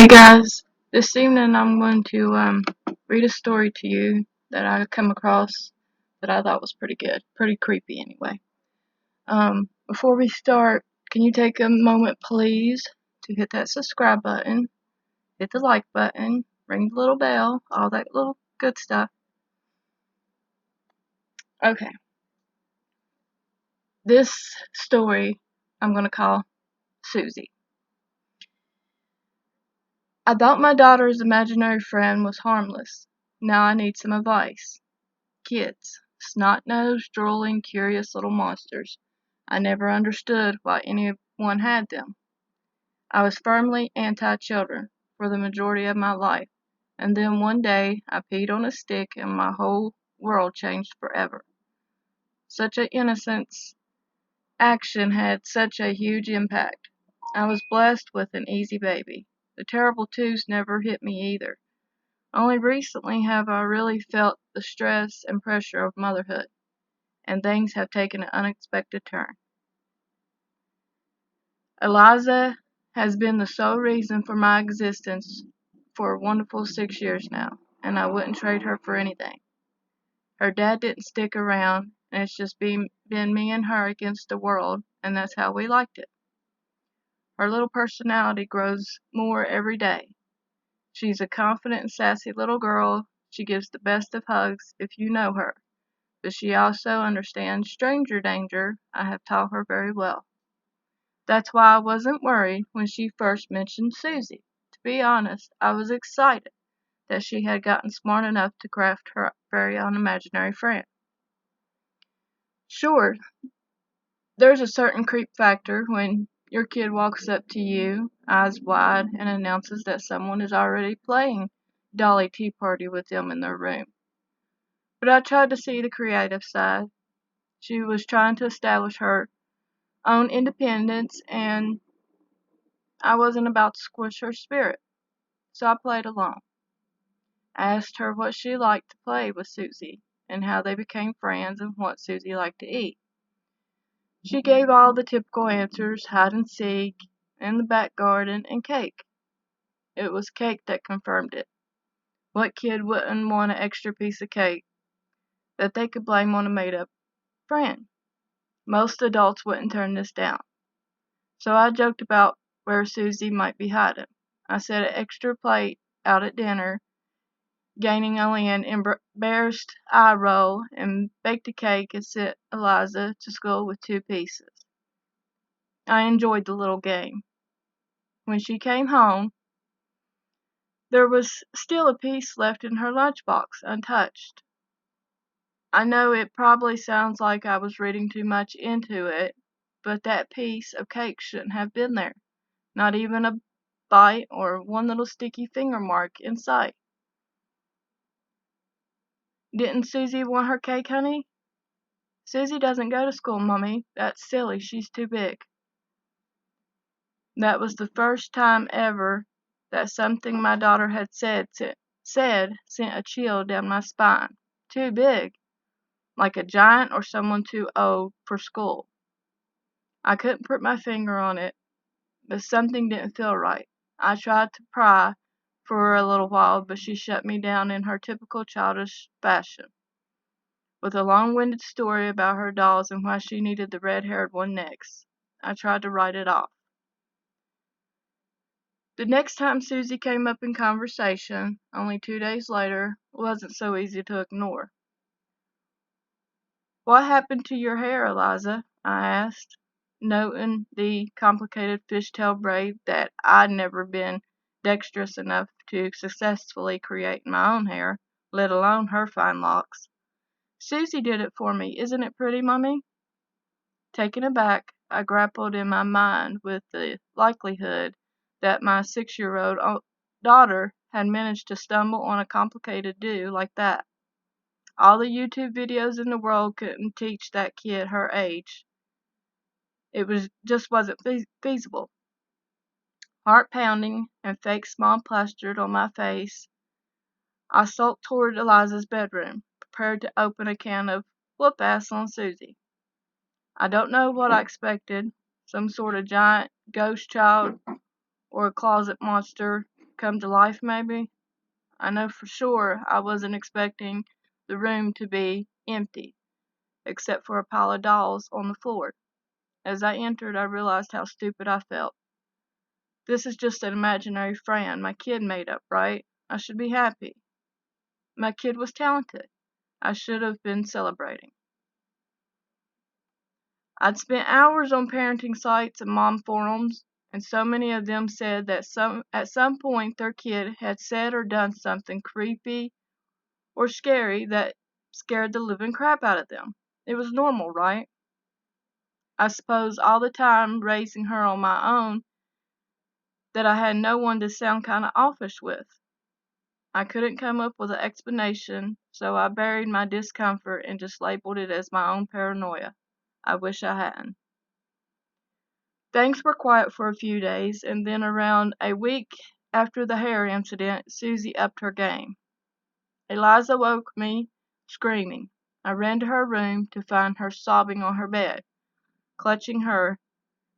Hey guys, this evening I'm going to read a story to you that I come across that I thought was pretty good, pretty creepy anyway. Before we start, can you take a moment please to hit that subscribe button, hit the like button, ring the little bell, all that little good stuff. Okay, this story I'm going to call Susie. I thought my daughter's imaginary friend was harmless. Now I need some advice. Kids, snot-nosed, drooling, curious little monsters. I never understood why anyone had them. I was firmly anti-children for the majority of my life, and then one day I peed on a stick and my whole world changed forever. Such an innocence action had such a huge impact. I was blessed with an easy baby. The terrible twos never hit me either. Only recently have I really felt the stress and pressure of motherhood, and things have taken an unexpected turn. Eliza has been the sole reason for my existence for a wonderful 6 years now, and I wouldn't trade her for anything. Her dad didn't stick around, and it's just been me and her against the world, and that's how we liked it. Her little personality grows more every day. She's a confident and sassy little girl. She gives the best of hugs if you know her, but she also understands stranger danger. I have taught her very well. That's why I wasn't worried when she first mentioned Susie. To be honest, I was excited that she had gotten smart enough to craft her very own imaginary friend. Sure, there's a certain creep factor when your kid walks up to you, eyes wide, and announces that someone is already playing Dolly Tea Party with them in their room. But I tried to see the creative side. She was trying to establish her own independence, and I wasn't about to squish her spirit, so I played along. I asked her what she liked to play with Susie, and how they became friends, and what Susie liked to eat. She gave all the typical answers: hide and seek, in the back garden, and cake. It was cake that confirmed it. What kid wouldn't want an extra piece of cake that they could blame on a made-up friend? Most adults wouldn't turn this down. So I joked about where Susie might be hiding. I said an extra plate out at dinner, gaining only an embarrassed eye roll, and baked a cake and sent Eliza to school with 2 pieces. I enjoyed the little game. When she came home, there was still a piece left in her lunchbox, untouched. I know it probably sounds like I was reading too much into it, but that piece of cake shouldn't have been there. Not even a bite or one little sticky finger mark in sight. Didn't Susie want her cake, honey? Susie doesn't go to school, Mummy. That's silly. She's too big. That was the first time ever that something my daughter had said sent a chill down my spine. Too big. Like a giant or someone too old for school. I couldn't put my finger on it, but something didn't feel right. I tried to pry for her a little while, but she shut me down in her typical childish fashion, with a long-winded story about her dolls and why she needed the red-haired one next. I tried to write it off. The next time Susie came up in conversation, only 2 days later, wasn't so easy to ignore. "What happened to your hair, Eliza?" I asked, noting the complicated fishtail braid that I'd never been dexterous enough to successfully create in my own hair, let alone her fine locks. "Susie did it for me. Isn't it pretty, Mummy?" Taken aback, I grappled in my mind with the likelihood that my 6-year-old daughter had managed to stumble on a complicated do like that. All the YouTube videos in the world couldn't teach that kid her age. It just wasn't feasible. Heart pounding and fake smile plastered on my face, I sulked toward Eliza's bedroom, prepared to open a can of whoop ass on Susie. I don't know what I expected, some sort of giant ghost child or a closet monster come to life maybe. I know for sure I wasn't expecting the room to be empty, except for a pile of dolls on the floor. As I entered, I realized how stupid I felt. This is just an imaginary friend my kid made up, right? I should be happy. My kid was talented. I should have been celebrating. I'd spent hours on parenting sites and mom forums, and so many of them said that at some point their kid had said or done something creepy or scary that scared the living crap out of them. It was normal, right? I suppose all the time raising her on my own that I had no one to sound kinda offish with. I couldn't come up with an explanation, so I buried my discomfort and just labeled it as my own paranoia. I wish I hadn't. Things were quiet for a few days, and then around a week after the hair incident, Susie upped her game. Eliza woke me screaming. I ran to her room to find her sobbing on her bed, clutching her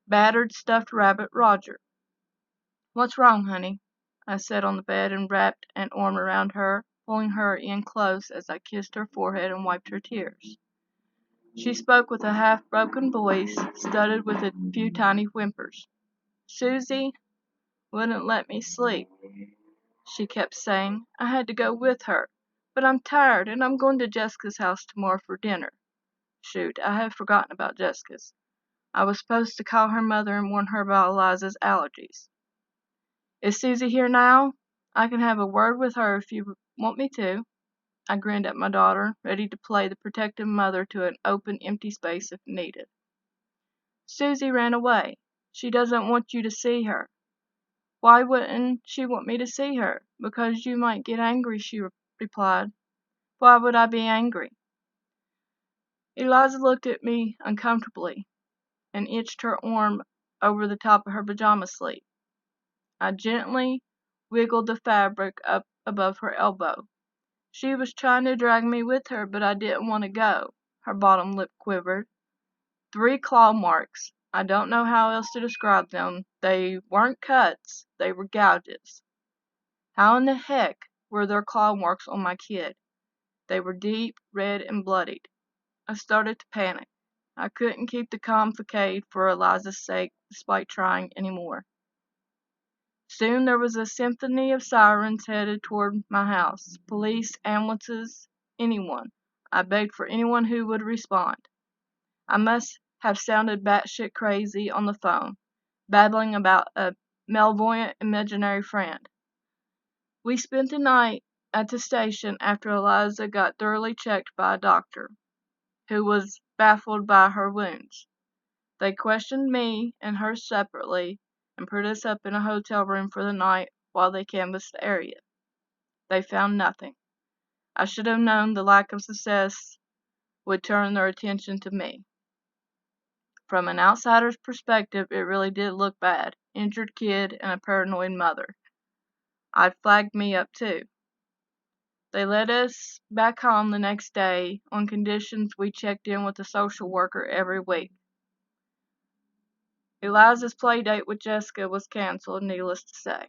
battered stuffed rabbit Roger. "What's wrong, honey?" I sat on the bed and wrapped an arm around her, pulling her in close as I kissed her forehead and wiped her tears. She spoke with a half-broken voice, studded with a few tiny whimpers. "Susie wouldn't let me sleep," she kept saying. "I had to go with her. But I'm tired, and I'm going to Jessica's house tomorrow for dinner." Shoot, I had forgotten about Jessica's. I was supposed to call her mother and warn her about Eliza's allergies. "Is Susie here now? I can have a word with her if you want me to." I grinned at my daughter, ready to play the protective mother to an open, empty space if needed. "Susie ran away. She doesn't want you to see her." "Why wouldn't she want me to see her?" "Because you might get angry," she replied. "Why would I be angry?" Eliza looked at me uncomfortably and inched her arm over the top of her pajama sleeve. I gently wiggled the fabric up above her elbow. "She was trying to drag me with her, but I didn't want to go." Her bottom lip quivered. 3 claw marks. I don't know how else to describe them. They weren't cuts, they were gouges. How in the heck were there claw marks on my kid? They were deep, red, and bloodied. I started to panic. I couldn't keep the calm facade for Eliza's sake, despite trying any more. Soon there was a symphony of sirens headed toward my house. Police, ambulances, anyone. I begged for anyone who would respond. I must have sounded batshit crazy on the phone, babbling about a malvoyant imaginary friend. We spent the night at the station after Eliza got thoroughly checked by a doctor, who was baffled by her wounds. They questioned me and her separately and put us up in a hotel room for the night while they canvassed the area. They found nothing. I should have known the lack of success would turn their attention to me. From an outsider's perspective, it really did look bad. Injured kid and a paranoid mother. I flagged me up too. They let us back home the next day on conditions we checked in with a social worker every week. Eliza's play date with Jessica was canceled, needless to say.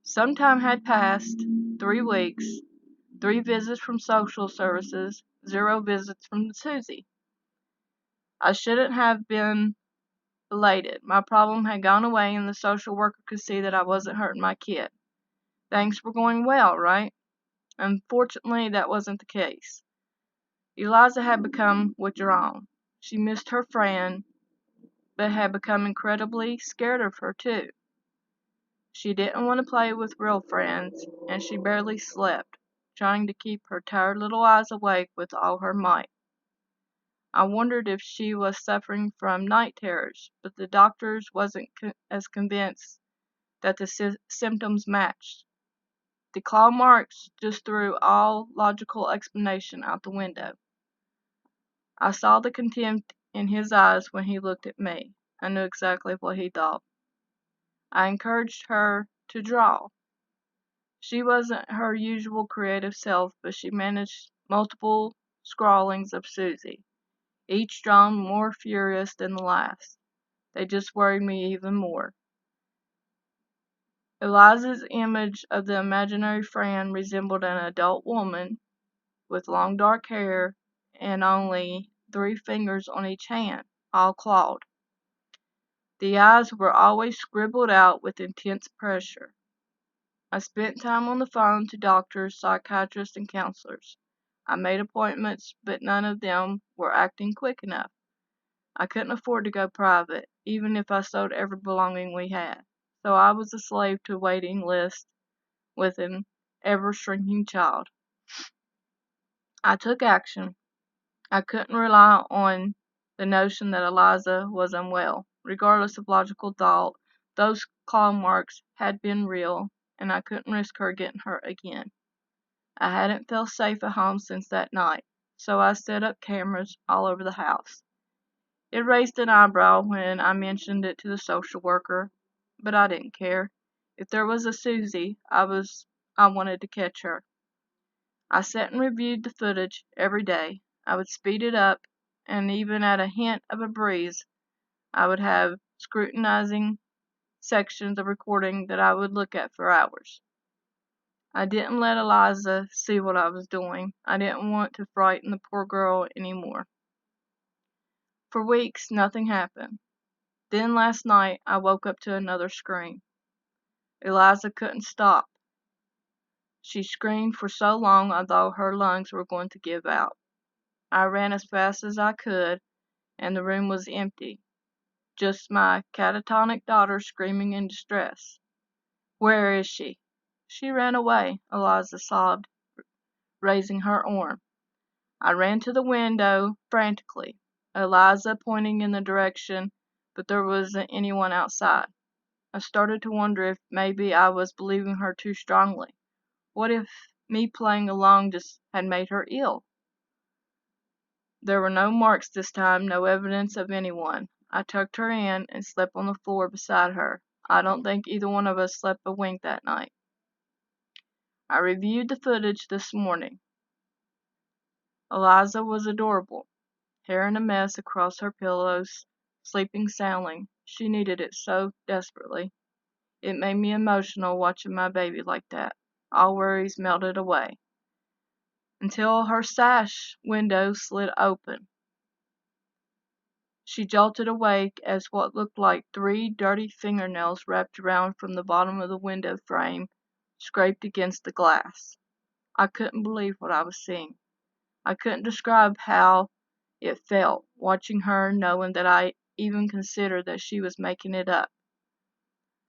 Some time had passed, 3 weeks, 3 visits from social services, 0 visits from Susie. I shouldn't have been elated. My problem had gone away and the social worker could see that I wasn't hurting my kid. Things were going well, right? Unfortunately, that wasn't the case. Eliza had become withdrawn. She missed her friend, but had become incredibly scared of her too. She didn't want to play with real friends, and she barely slept, trying to keep her tired little eyes awake with all her might. I wondered if she was suffering from night terrors, but the doctors wasn't as convinced that the symptoms matched. The claw marks just threw all logical explanation out the window. I saw the contempt in his eyes when he looked at me. I knew exactly what he thought. I encouraged her to draw. She wasn't her usual creative self, but she managed multiple scrawlings of Susie, each drawn more furious than the last. They just worried me even more. Eliza's image of the imaginary friend resembled an adult woman with long dark hair and only 3 fingers on each hand, all clawed. The eyes were always scribbled out with intense pressure. I spent time on the phone to doctors, psychiatrists, and counselors. I made appointments, but none of them were acting quick enough. I couldn't afford to go private, even if I sold every belonging we had. So I was a slave to a waiting list with an ever-shrinking child. I took action. I couldn't rely on the notion that Eliza was unwell. Regardless of logical thought, those claw marks had been real, and I couldn't risk her getting hurt again. I hadn't felt safe at home since that night, so I set up cameras all over the house. It raised an eyebrow when I mentioned it to the social worker, but I didn't care. If there was a Susie, I wanted to catch her. I sat and reviewed the footage every day. I would speed it up, and even at a hint of a breeze, I would have scrutinizing sections of recording that I would look at for hours. I didn't let Eliza see what I was doing. I didn't want to frighten the poor girl any more. For weeks, nothing happened. Then last night, I woke up to another scream. Eliza couldn't stop. She screamed for so long I thought her lungs were going to give out. I ran as fast as I could, and the room was empty. Just my catatonic daughter screaming in distress. Where is she? She ran away, Eliza sobbed, raising her arm. I ran to the window frantically, Eliza pointing in the direction, but there wasn't anyone outside. I started to wonder if maybe I was believing her too strongly. What if me playing along just had made her ill? There were no marks this time, no evidence of anyone. I tucked her in and slept on the floor beside her. I don't think either one of us slept a wink that night. I reviewed the footage this morning. Eliza was adorable. Hair in a mess across her pillows, sleeping soundly. She needed it so desperately. It made me emotional watching my baby like that. All worries melted away. Until her sash window slid open. She jolted awake as what looked like 3 dirty fingernails wrapped around from the bottom of the window frame scraped against the glass. I couldn't believe what I was seeing. I couldn't describe how it felt, watching her, knowing that I even considered that she was making it up.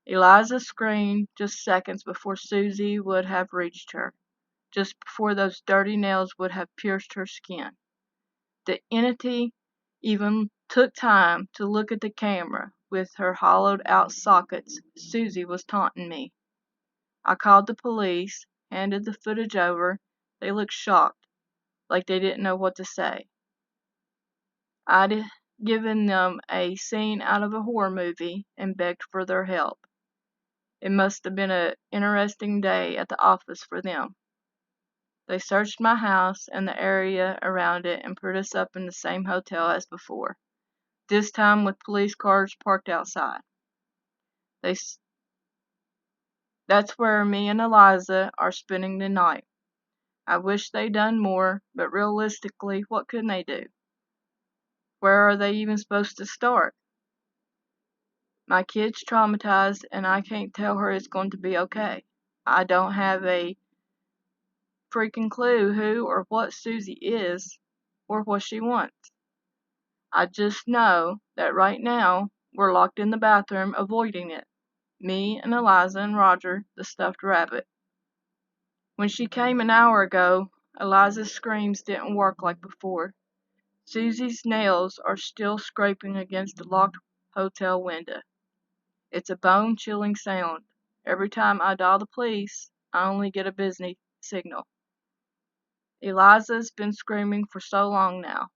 Eliza screamed just seconds before Susie would have reached her, just before those dirty nails would have pierced her skin. The entity even took time to look at the camera. With her hollowed out sockets, Susie was taunting me. I called the police, handed the footage over. They looked shocked, like they didn't know what to say. I'd given them a scene out of a horror movie and begged for their help. It must have been an interesting day at the office for them. They searched my house and the area around it and put us up in the same hotel as before, this time with police cars parked outside. That's where me and Eliza are spending the night. I wish they'd done more, but realistically, what could they do? Where are they even supposed to start? My kid's traumatized, and I can't tell her it's going to be okay. I don't have a freaking clue who or what Susie is, or what she wants. I just know that right now, we're locked in the bathroom avoiding it. Me and Eliza and Roger, the stuffed rabbit. When she came an hour ago, Eliza's screams didn't work like before. Susie's nails are still scraping against the locked hotel window. It's a bone-chilling sound. Every time I dial the police, I only get a busy signal. Eliza's been screaming for so long now.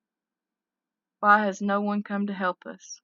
Why has no one come to help us?